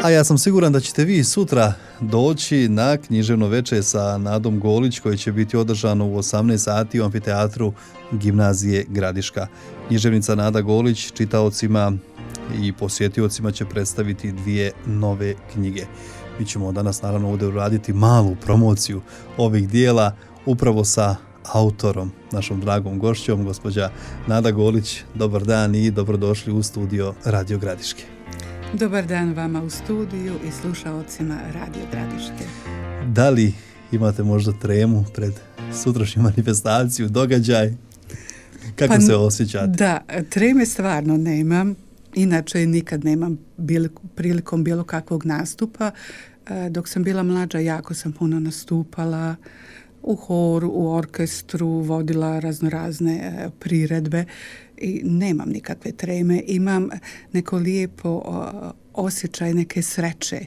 A ja sam siguran da ćete vi sutra doći na književno večer sa Nadom Golić koji će biti održano u 18 sati u amfiteatru Gimnazije Gradiška. Književnica Nada Golić čitaocima i posjetiocima će predstaviti 2 nove knjige. Mi ćemo danas naravno ovdje uraditi malu promociju ovih dijela upravo sa autorom, našom dragom gošćom, gospođa Nada Golić. Dobar dan i dobrodošli u studio Radio Gradiške. Dobar dan vama u studiju i slušaocima Radio Gradiške. Da li imate možda tremu pred sutrašnju manifestaciju, događaj? Kako se osjećate? Da, treme stvarno nemam. Inače nikad nemam prilikom bilo kakvog nastupa. Dok sam bila mlađa jako sam puno nastupala u horu, u orkestru, vodila raznorazne priredbe i nemam nikakve treme. Imam neko lijepo osjećaj neke sreće.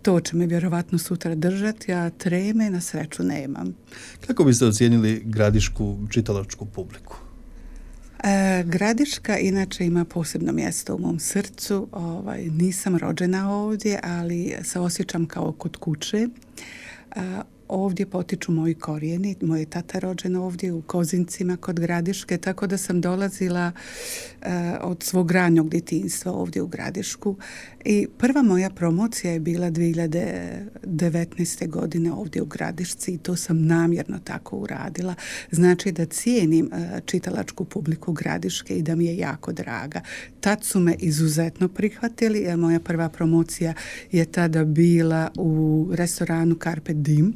To će me vjerovatno sutra držati, a treme na sreću nemam. Kako biste ocijenili gradišku čitalačku publiku? Gradiška inače ima posebno mjesto u mom srcu. Nisam rođena ovdje, ali se osjećam kao kod kuće. Ovdje potiču moji korijeni, moje tata rođen ovdje u Kozincima kod Gradiške, tako da sam dolazila od svog ranjog djetinjstva ovdje u Gradišku. I prva moja promocija je bila 2019. godine ovdje u Gradišci i to sam namjerno tako uradila. Znači da cijenim čitalačku publiku Gradiške i da mi je jako draga. Tad su me izuzetno prihvatili, jer moja prva promocija je tada bila u restoranu Carpe Diem.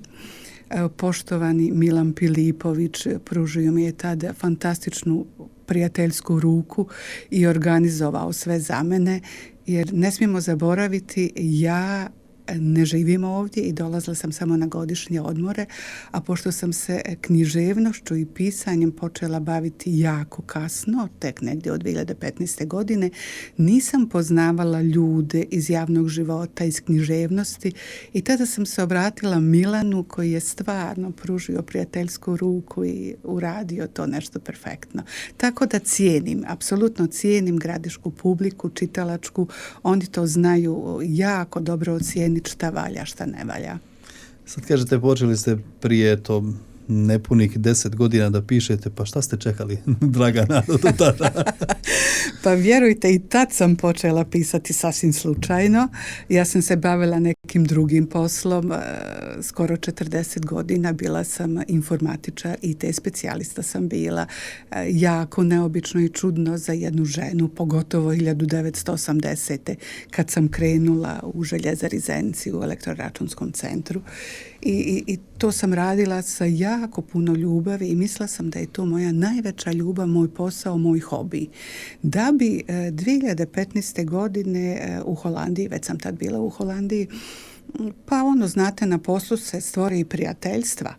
Poštovani Milan Pilipović pružio mi je tada fantastičnu prijateljsku ruku i organizovao sve za mene, jer ne smijemo zaboraviti, ja ne živim ovdje i dolazila sam samo na godišnje odmore, a pošto sam se književnošću i pisanjem počela baviti jako kasno, tek negdje od 2015. godine, nisam poznavala ljude iz javnog života, iz književnosti i tada sam se obratila Milanu koji je stvarno pružio prijateljsku ruku i uradio to nešto perfektno. Tako da cijenim, apsolutno cijenim gradišku publiku, čitalačku, oni to znaju jako dobro ocijeniti šta valja, šta ne valja. Sad kažete, počeli ste prije nepunih 10 godina da pišete, pa šta ste čekali, draga Nado, do tada? Pa vjerujte, i tad sam počela pisati sasvim slučajno. Ja sam se bavila nekim drugim poslom. Skoro 40 godina bila sam informatičar, IT specijalista sam bila. Jako neobično i čudno za jednu ženu, pogotovo 1980. kad sam krenula u Željezari Zenci u elektroračunskom centru. I to sam radila sa jako puno ljubavi i mislila sam da je to moja najveća ljubav, moj posao, moj hobi. Da bi 2015. godine u Holandiji, već sam tad bila u Holandiji, pa znate, na poslu se stvore i prijateljstva.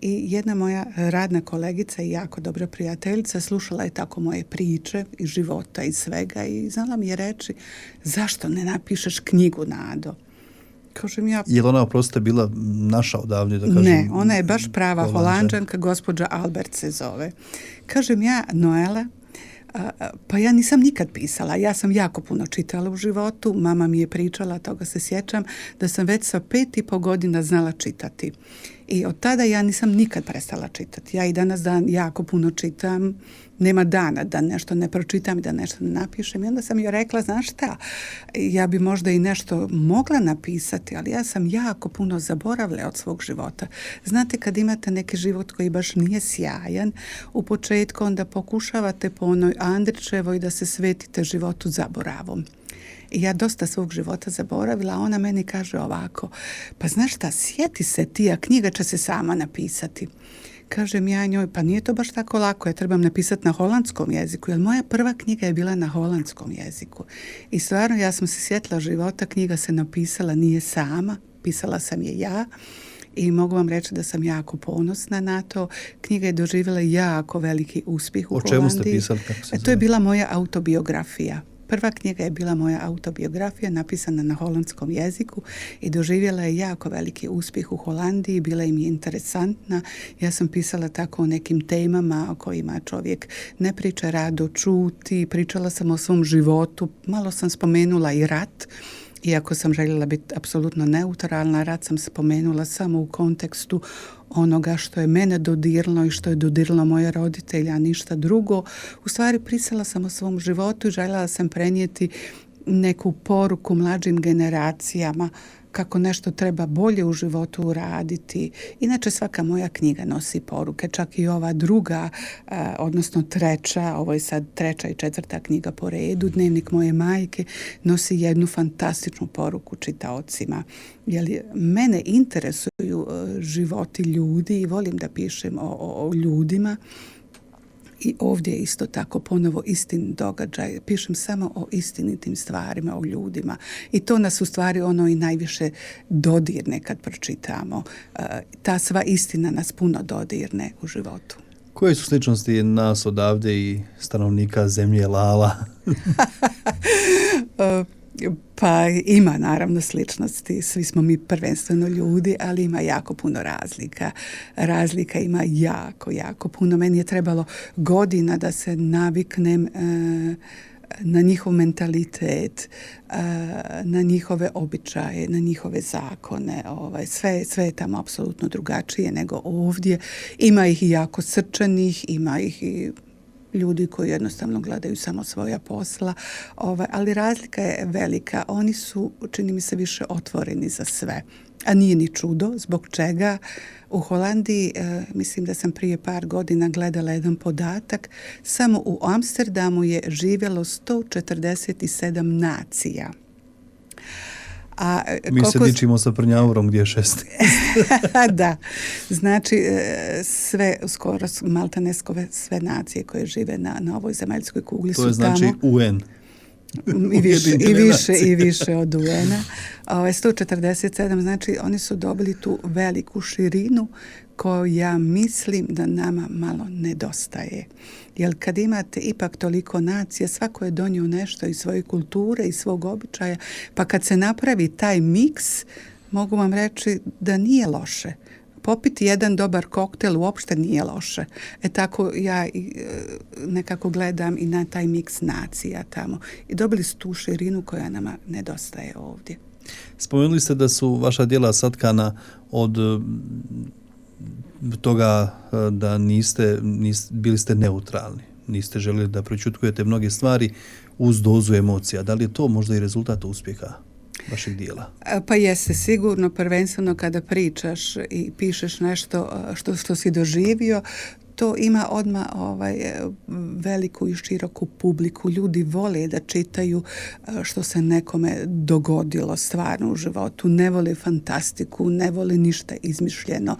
I jedna moja radna kolegica i jako dobra prijateljica slušala je tako moje priče i života i svega i znala mi je reći, zašto ne napišeš knjigu, Nado? Kažem ja... Je li ona, oprostite, bila naša odavde, da kažem? Ne, ona je baš prava Holanđanka, gospođa Albert se zove. Kažem ja, Noela, pa ja nisam nikad pisala, ja sam jako puno čitala u životu, mama mi je pričala, toga se sjećam, da sam već sa 5,5 godina znala čitati. I od tada ja nisam nikad prestala čitati. Ja i danas dan jako puno čitam, nema dana da nešto ne pročitam i da nešto ne napišem. I onda sam joj rekla, znaš šta, ja bi možda i nešto mogla napisati, ali ja sam jako puno zaboravila od svog života. Znate, kad imate neki život koji baš nije sjajan, u početku onda pokušavate po onoj Andrićevoj da se svetite životu zaboravom. I ja dosta svog života zaboravila, a ona meni kaže ovako, pa znaš šta, sjeti se ti, a knjiga će se sama napisati. Kažem ja njoj, pa nije to baš tako lako, ja trebam napisati na holandskom jeziku, jer moja prva knjiga je bila na holandskom jeziku. I stvarno, ja sam se sjetila života, knjiga se napisala, nije sama, pisala sam je ja. I mogu vam reći da sam jako ponosna na to. Knjiga je doživjela jako veliki uspjeh u Holandiji. O čemu ste pisali? To je bila moja autobiografija. Prva knjiga je bila moja autobiografija napisana na holandskom jeziku i doživjela je jako veliki uspjeh u Holandiji, bila im je interesantna. Ja sam pisala tako o nekim temama o kojima čovjek ne priča, rado čuti, pričala sam o svom životu, malo sam spomenula i rat Iako sam željela biti apsolutno neutralna, rat sam spomenula samo u kontekstu onoga što je mene dodirlo i što je dodirlo moje roditelje, a ništa drugo. U stvari prisala sam o svom životu i željela sam prenijeti neku poruku mlađim generacijama kako nešto treba bolje u životu uraditi. Inače svaka moja knjiga nosi poruke, čak i ova druga, odnosno treća, ovo je sad treća i četvrta knjiga po redu, Dnevnik moje majke, nosi jednu fantastičnu poruku čitaocima. Jer mene interesuju životi ljudi i volim da pišem o ljudima. I ovdje je isto tako ponovo istinit događaj. Pišem samo o istinitim stvarima, o ljudima. I to nas u stvari ono i najviše dodirne kad pročitamo. Ta sva istina nas puno dodirne u životu. Koje su sličnosti nas odavde i stanovnika zemlje Lala? Pa ima naravno sličnosti, svi smo mi prvenstveno ljudi, ali ima jako puno razlika. Razlika ima jako puno. Meni je trebalo godina da se naviknem na njihov mentalitet, na njihove običaje, na njihove zakone. Sve je tamo apsolutno drugačije nego ovdje. Ima ih i jako srčanih, ima ih i ljudi koji jednostavno gledaju samo svoja posla, ali razlika je velika. Oni su, čini mi se, više otvoreni za sve. A nije ni čudo, zbog čega u Holandiji, mislim da sam prije par godina gledala jedan podatak, samo u Amsterdamu je živjelo 147 nacija. Mi se dičimo sa Prnjavorom gdje je 6. Da, znači skoro maltaneskove sve nacije koje žive na ovoj zemaljskoj kugli su tamo. To je znači UN. I više od UN-a. 147, znači oni su dobili tu veliku širinu koju ja mislim da nama malo nedostaje. Jer kad imate ipak toliko nacija, svako je donio nešto iz svoje kulture i svog običaja, pa kad se napravi taj miks, mogu vam reći da nije loše. Popiti jedan dobar koktel uopšte nije loše. Tako ja nekako gledam i na taj miks nacija tamo. I dobili su tu širinu koja nama nedostaje ovdje. Spomenuli ste da su vaša djela satkana od toga da bili ste neutralni. Niste željeli da prečutkujete mnoge stvari uz dozu emocija. Da li je to možda i rezultat uspjeha vašeg dijela? Pa jeste sigurno, prvenstveno kada pričaš i pišeš nešto što si doživio, to ima odmah veliku i široku publiku. Ljudi vole da čitaju što se nekome dogodilo stvarno u životu. Ne vole fantastiku, ne vole ništa izmišljeno.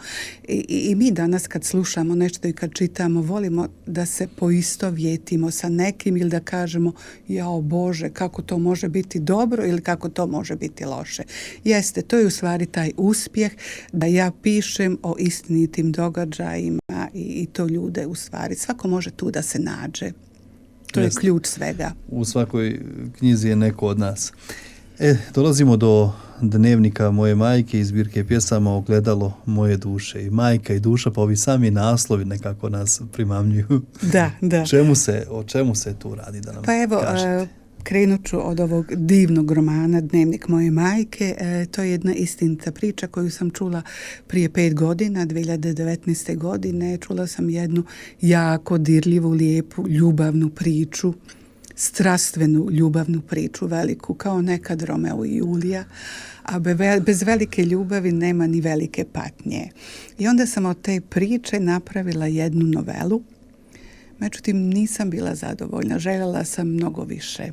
I mi danas kad slušamo nešto i kad čitamo, volimo da se poistovjetimo sa nekim ili da kažemo, jao Bože, kako to može biti dobro ili kako to može biti loše. Jeste, to je u stvari taj uspjeh da ja pišem o istinitim događajima i to ljude u stvari. Svako može tu da se nađe. To je ključ svega. U svakoj knjizi je neko od nas. Dolazimo do Dnevnika moje majke i zbirke pjesama Ogledalo moje duše. I majka i duša, pa ovi sami naslovi nekako nas primamljuju. Da. O čemu se tu radi, da nam kažete? Krenut ću od ovog divnog romana Dnevnik moje majke. To je jedna istinita priča koju sam čula prije 5 godina, 2019. godine. Čula sam jednu jako dirljivu, lijepu, ljubavnu priču, strastvenu ljubavnu priču, veliku, kao nekad Romeo i Julija. A bez velike ljubavi nema ni velike patnje. I onda sam od te priče napravila jednu novelu. Međutim, nisam bila zadovoljna. Željela sam mnogo više.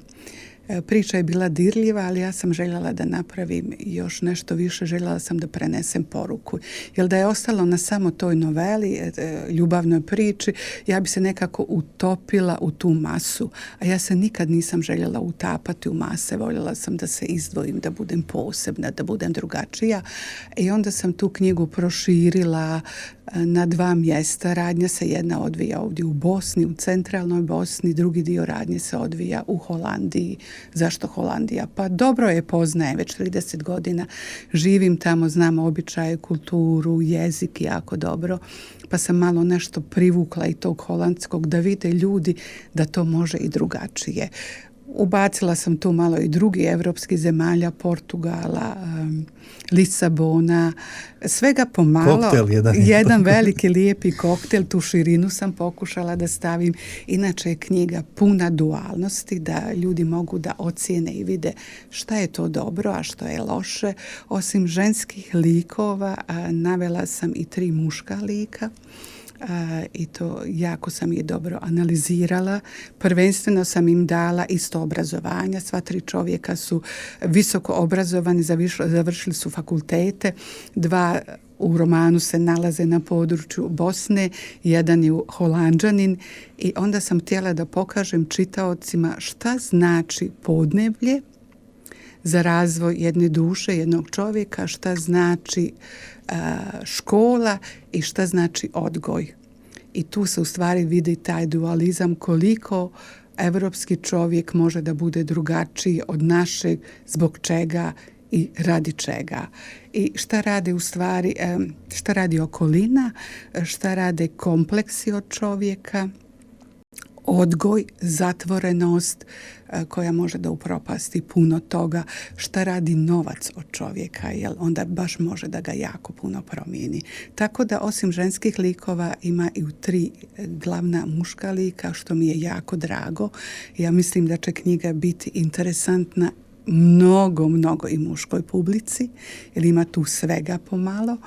Priča je bila dirljiva, ali ja sam željela da napravim još nešto više. Željela sam da prenesem poruku. Jer da je ostalo na samo toj noveli, ljubavnoj priči, ja bi se nekako utopila u tu masu. A ja se nikad nisam željela utapati u mase. Voljela sam da se izdvojim, da budem posebna, da budem drugačija. I onda sam tu knjigu proširila na 2 mjesta. Radnja se jedna odvija ovdje u Bosni, u centralnoj Bosni, drugi dio radnje se odvija u Holandiji. Zašto Holandija? Pa dobro je poznajem, već 30 godina živim tamo, znam običaje, kulturu, jezik jako dobro, pa sam malo nešto privukla i tog holandskog da vide ljudi da to može i drugačije. Ubacila sam tu malo i drugi evropskih zemalja, Portugala, Lisabona, svega pomalo. Koktel jedan. Jedan veliki lijepi koktel, tu širinu sam pokušala da stavim. Inače je knjiga puna dualnosti, da ljudi mogu da ocijene i vide šta je to dobro, a što je loše. Osim ženskih likova, navela sam i 3 muška lika. I to jako sam je dobro analizirala. Prvenstveno sam im dala isto obrazovanja. Sva 3 čovjeka su visoko obrazovani, završili su fakultete. 2 u romanu se nalaze na području Bosne, jedan je Holanđanin i onda sam htjela da pokažem čitaocima šta znači podneblje za razvoj jedne duše, jednog čovjeka, šta znači škola i šta znači odgoj. I tu se u stvari vidi taj dualizam koliko evropski čovjek može da bude drugačiji od našeg, zbog čega i radi čega. I šta radi u stvari, šta radi okolina, šta rade kompleksi od čovjeka, odgoj, zatvorenost koja može da upropasti puno toga, šta radi novac od čovjeka, jer onda baš može da ga jako puno promijeni. Tako da osim ženskih likova ima i u 3 glavna muška lika, što mi je jako drago. Ja mislim da će knjiga biti interesantna mnogo i muškoj publici, jer ima tu svega pomalo.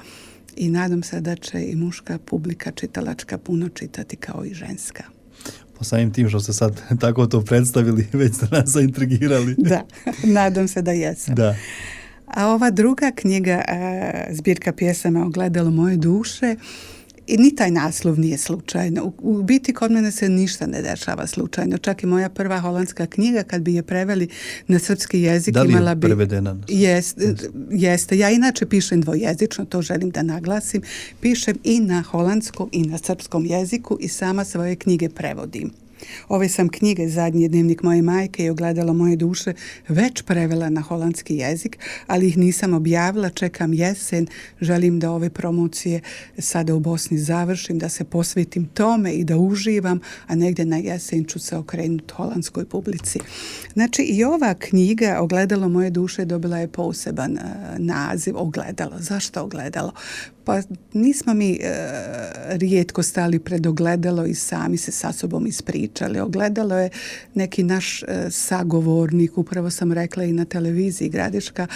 I nadam se da će i muška publika čitalačka puno čitati kao i ženska. Po samim tim što ste sad tako to predstavili, već ste nas zaintrigirali. Da, nadam se da jesam. Da. A ova druga knjiga, zbirka pjesama Ogledalo moje duše, i ni taj naslov nije slučajno. U biti kod mene se ništa ne dešava slučajno. Čak i moja prva holandska knjiga, kad bi je preveli na srpski jezik, da li imala je bi... prevedena? Jeste. Ja inače pišem dvojezično, to želim da naglasim. Pišem i na holandskom i na srpskom jeziku i sama svoje knjige prevodim. Ove sam knjige, Zadnji dnevnik moje majke i Ogledalo moje duše, već prevela na holandski jezik, ali ih nisam objavila, čekam jesen, želim da ove promocije sada u Bosni završim, da se posvetim tome i da uživam, a negdje na jesen ću se okrenuti holandskoj publici. Znači i ova knjiga, Ogledalo moje duše, dobila je poseban naziv, ogledalo. Zašto ogledalo? Pa nismo mi rijetko stali pred ogledalo i sami se sa sobom ispričali. Ogledalo je neki naš sagovornik, upravo sam rekla i na televiziji Gradiška.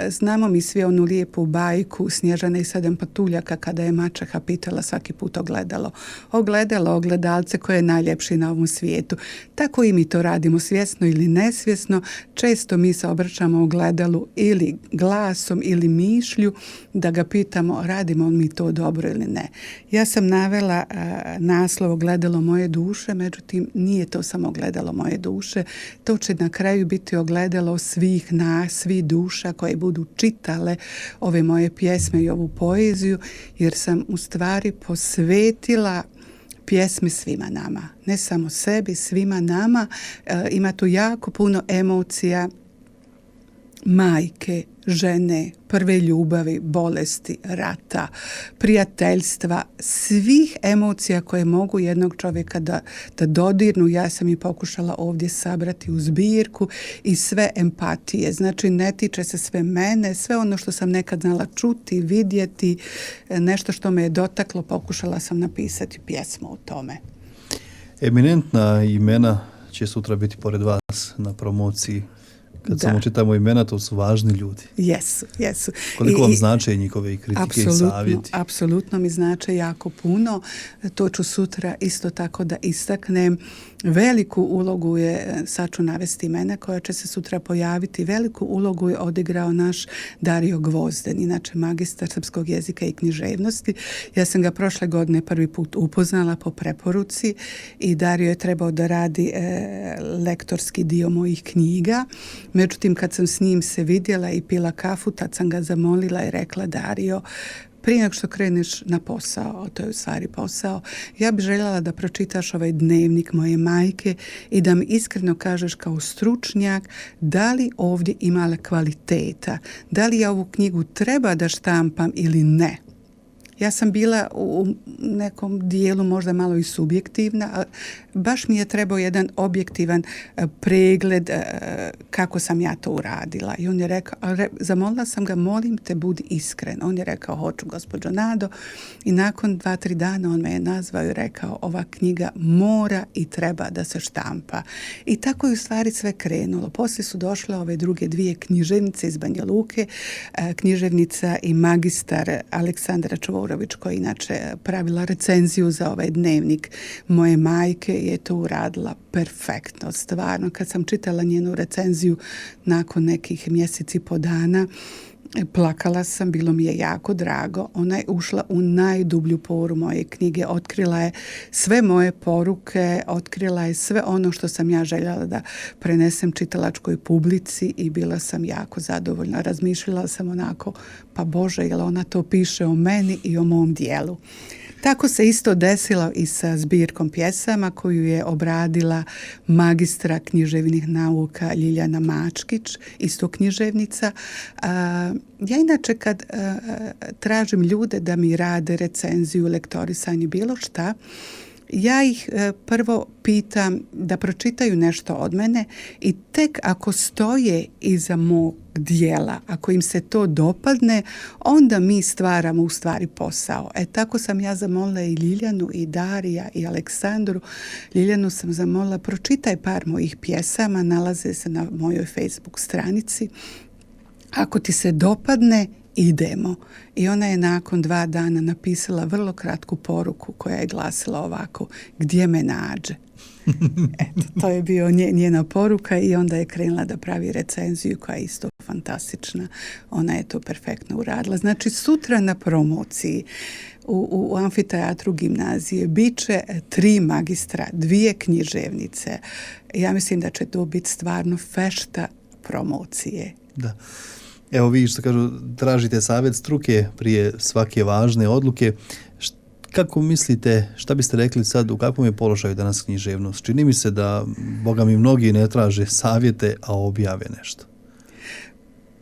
Znamo mi svi onu lijepu bajku Snježana i 7 patuljaka kada je mačeha pitala svaki put ogledalo. Ogledalo, ogledalce koje je najljepši na ovom svijetu. Tako i mi to radimo svjesno ili nesvjesno. Često mi se obraćamo ogledalu ili glasom ili mišlju da ga pitamo radimo li mi to dobro ili ne. Ja sam navela naslov Ogledalo moje duše, međutim nije to samo ogledalo moje duše, to će na kraju biti ogledalo svih nas, svih duša koje budu čitale ove moje pjesme i ovu poeziju, jer sam u stvari posvetila pjesme svima nama, ne samo sebi, svima nama. Ima tu jako puno emocija, majke, žene, prve ljubavi, bolesti, rata, prijateljstva, svih emocija koje mogu jednog čovjeka da dodirnu. Ja sam i pokušala ovdje sabrati u zbirku i sve empatije. Znači ne tiče se sve mene, sve ono što sam nekad znala čuti, vidjeti, nešto što me je dotaklo, pokušala sam napisati pjesmu o tome. Eminentna imena će sutra biti pored vas na promociji. Kad samo čitamo imena, to su važni ljudi. Jesu. Koliko vam znače njihove i kritike i savjeti? Apsolutno mi znače jako puno. To ću sutra isto tako da istaknem. Veliku ulogu je, sad ću navesti imena koja će se sutra pojaviti, veliku ulogu je odigrao naš Dario Gvozden, inače magistar srpskog jezika i književnosti. Ja sam ga prošle godine prvi put upoznala po preporuci i Dario je trebao da radi lektorski dio mojih knjiga. Međutim, kad sam s njim se vidjela i pila kafu, tad sam ga zamolila i rekla: Dario, prije nego što kreneš na posao, to je u stvari posao, ja bih željela da pročitaš ovaj dnevnik moje majke i da mi iskreno kažeš kao stručnjak da li ovdje ima kvaliteta, da li ja ovu knjigu treba da štampam ili ne. Ja sam bila u nekom dijelu možda malo i subjektivna, a baš mi je trebao jedan objektivan pregled kako sam ja to uradila. I on je rekao, zamolila sam ga, molim te, budi iskren. On je rekao, hoću, gospođo Nado. I nakon 2-3 dana on me je nazvao i rekao, ova knjiga mora i treba da se štampa. I tako je u stvari sve krenulo. Poslije su došle ove druge dvije književnice iz Banja Luke, književnica i magistar Aleksandra Čvorović, koja je inače pravila recenziju za ovaj dnevnik moje majke, je to uradila perfektno. Stvarno, kad sam čitala njenu recenziju nakon nekih mjeseci po dana, plakala sam, bilo mi je jako drago. Ona je ušla u najdublju poru moje knjige, otkrila je sve moje poruke, otkrila je sve ono što sam ja željela da prenesem čitalačkoj publici i bila sam jako zadovoljna. Razmišljala sam onako, pa Bože, jel ona to piše o meni i o mom dijelu. Tako se isto desilo i sa zbirkom pjesama koju je obradila magistra književnih nauka Ljiljana Mačkić, isto književnica. Ja inače kad tražim ljude da mi rade recenziju, lektorisanje, bilo šta, ja ih prvo pitam da pročitaju nešto od mene i tek ako stoje iza mog dijela, ako im se to dopadne, onda mi stvaramo u stvari posao. Tako sam ja zamolila i Ljiljanu, i Darija, i Aleksandru. Ljiljanu sam zamolila, pročitaj par mojih pjesama, nalaze se na mojoj Facebook stranici. Ako ti se dopadne, idemo. I ona je nakon 2 dana napisala vrlo kratku poruku koja je glasila ovako, gdje me nađe. Eto, to je bio njena poruka i onda je krenula da pravi recenziju koja je isto fantastična. Ona je to perfektno uradila. Znači, sutra na promociji u amfiteatru gimnazije bit će 3 magistra, 2 književnice. Ja mislim da će to biti stvarno fešta promocije. Da. Evo vi što kažu, tražite savjet struke prije svake važne odluke. Kako mislite, šta biste rekli sad, u kakvom je položaju danas književnost? Čini mi se da, boga mi, mnogi ne traže savjete, a objave nešto.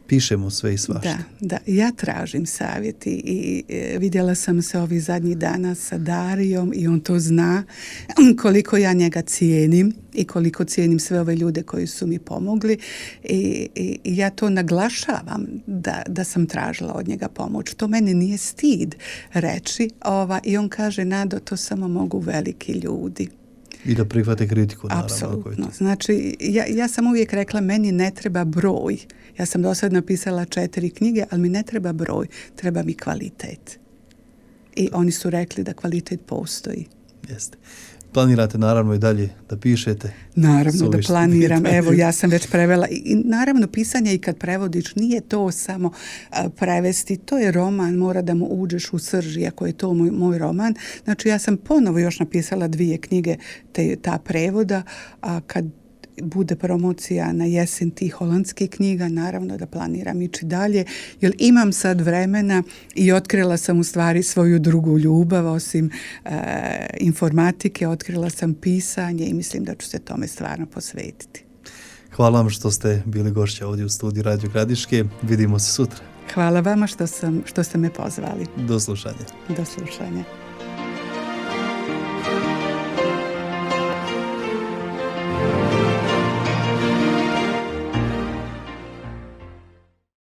Pišemo sve i svašta. Da, ja tražim savjet i vidjela sam se ovih zadnjih dana sa Darijom i on to zna koliko ja njega cijenim i koliko cijenim sve ove ljude koji su mi pomogli i ja to naglašavam da sam tražila od njega pomoć. To meni nije stid reći i on kaže, Nado, to samo mogu veliki ljudi. I da prihvate kritiku, naravno. Apsolutno. Znači, ja sam uvijek rekla, meni ne treba broj. Ja sam do sad napisala 4 knjige, ali mi ne treba broj, treba mi kvalitet. I oni su rekli da kvalitet postoji. Jeste. Planirate naravno i dalje da pišete? Naravno da planiram. Evo, ja sam već prevela. I naravno, pisanje i kad prevodiš nije to samo prevesti. To je roman, mora da mu uđeš u srž, ako je to moj roman. Znači, ja sam ponovo još napisala 2 knjige ta prevoda, a kad bude promocija na jesen tih holandskih knjiga, naravno da planiram ići dalje, jer imam sad vremena i otkrila sam u stvari svoju drugu ljubav, osim informatike, otkrila sam pisanje i mislim da ću se tome stvarno posvetiti. Hvala vam što ste bili gošća ovdje u studiju Radio Gradiške. Vidimo se sutra. Hvala vama što ste me pozvali. Do slušanja. Do slušanja.